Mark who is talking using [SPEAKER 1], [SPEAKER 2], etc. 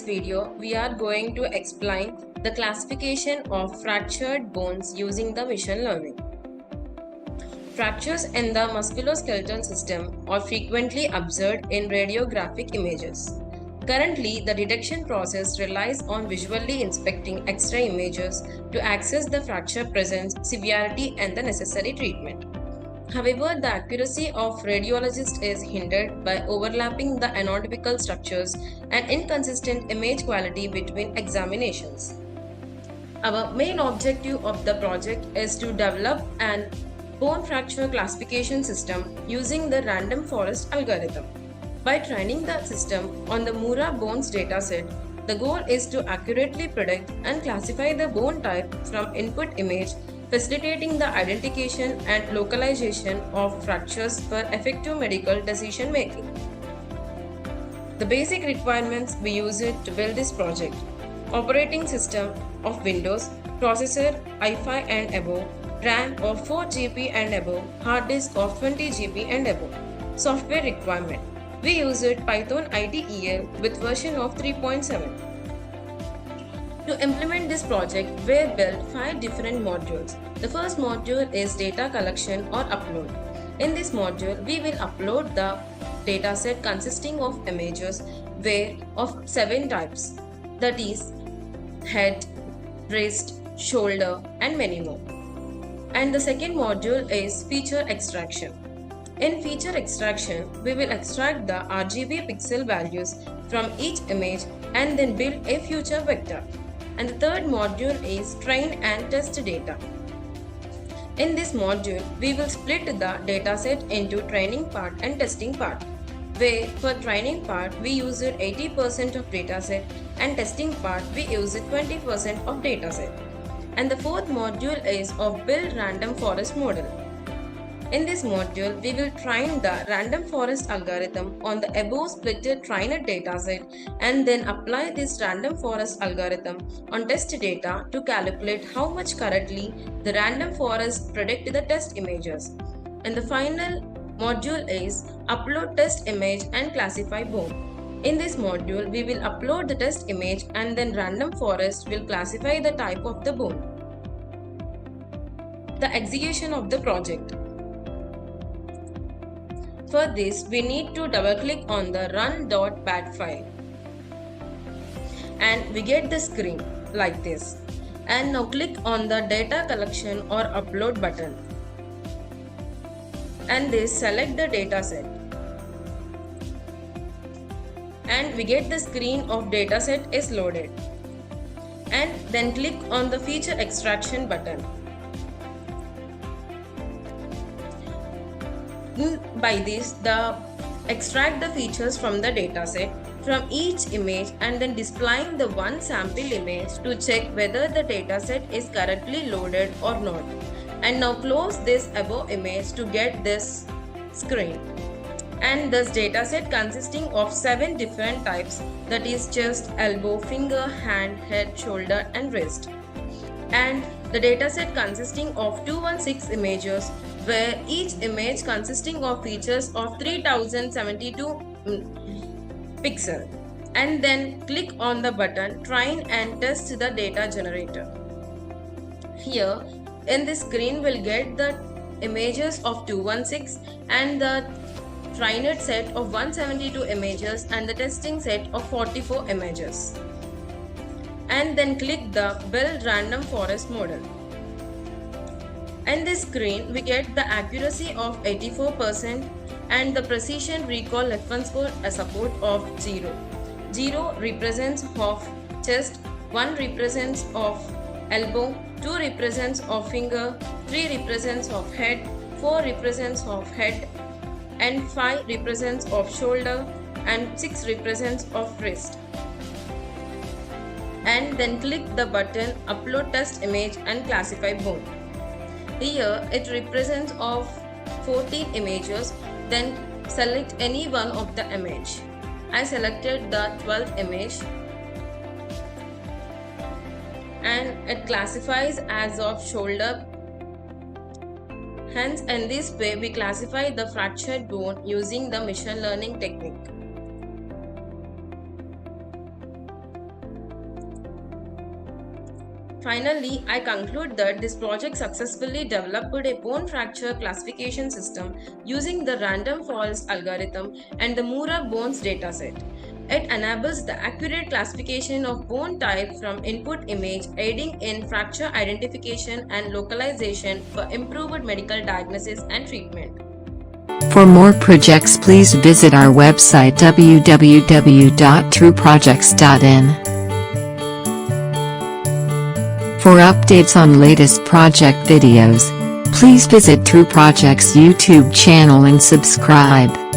[SPEAKER 1] video, we are going to explain the classification of fractured bones using the machine learning. Fractures in the musculoskeletal system are frequently observed in radiographic images. Currently, the detection process relies on visually inspecting X-ray images to assess the fracture presence, severity, and the necessary treatment. However, the accuracy of radiologists is hindered by overlapping the anatomical structures and inconsistent image quality between examinations. Our main objective of the project is to develop an bone fracture classification system using the random forest algorithm. By training the system on the Mura bones dataset, the goal is to accurately predict and classify the bone type from input image, facilitating the identification and localization of fractures for effective medical decision making. The basic requirements we use it to build this project: operating system of Windows, processor i5 and above, RAM of 4 GB and above, hard disk of 20 GB and above. Software requirement: we use it Python IDEL with version of 3.7. To implement this project, we built 5 different modules. The first module is data collection or upload. In this module, we will upload the dataset consisting of images of 7 types, that is head, wrist, shoulder, and many more. And the second module is feature extraction. In feature extraction, we will extract the RGB pixel values from each image and then build a feature vector. And the third module is train and test data. In this module, we will split the dataset into training part and testing part, where for training part we use 80% of dataset and testing part we use 20% of dataset. And the fourth module is of build random forest model. In this module, we will train the random forest algorithm on the above splitted trained dataset and then apply this random forest algorithm on test data to calculate how much correctly the random forest predict the test images. And the final module is upload test image and classify bone. In this module, we will upload the test image and then random forest will classify the type of the bone. The execution of the project. For this, we need to double click on the run.bat file and we get the screen like this. And now click on the data collection or upload button and this select the dataset and we get the screen of dataset is loaded, and then click on the feature extraction button. By this, extract the features from the dataset from each image and then displaying the one sample image to check whether the dataset is correctly loaded or not. And now close this above image to get this screen. And this dataset consisting of 7 different types, that is chest, elbow, finger, hand, head, shoulder, and wrist. And the dataset consisting of 216 images, where each image consisting of features of 3072 pixels. And then click on the button train and test the data generator. Here in this screen we'll get the images of 216 and the trained set of 172 images and the testing set of 44 images. And then click the build random forest model. In this screen, we get the accuracy of 84% and the precision recall reference code a support of 0. 0 represents of chest, 1 represents of elbow, 2 represents of finger, 3 represents of head, 4 represents of head, and 5 represents of shoulder, and 6 represents of wrist. And then click the button upload test image and classify bone. Here it represents of 14 images, then select any one of the image. I selected the 12th image and it classifies as of shoulder. Hence, in this way we classify the fractured bone using the machine learning technique. Finally, I conclude that this project successfully developed a bone fracture classification system using the random falls algorithm and the Mura bones dataset. It enables the accurate classification of bone type from input image, aiding in fracture identification and localization for improved medical diagnosis and treatment.
[SPEAKER 2] For more projects, please visit our website www.trueprojects.in. For updates on latest project videos, please visit True Projects YouTube channel and subscribe.